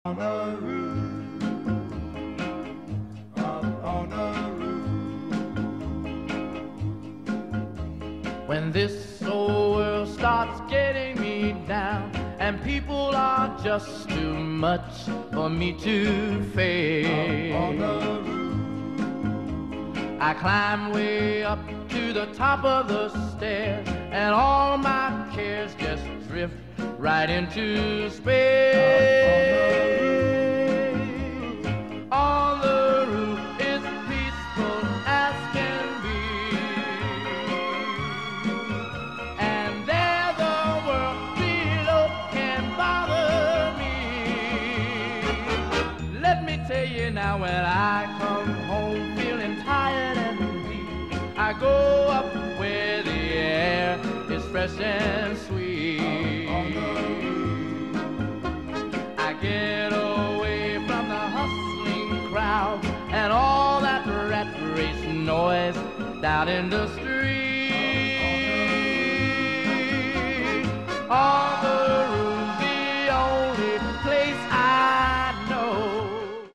On the roof, up on the roof. When this old world starts getting me down and people are just too much for me to face, up on the roof, I climb way up to the top of the stairs and all my cares just drift right into space. On the roof is peaceful as can be, and there the world below can bother me. Let me tell you now, when I come home feeling tired and weak, I go up where the air is fresh and sweet. I get away from the hustling crowd and all that rat race noise down in the street.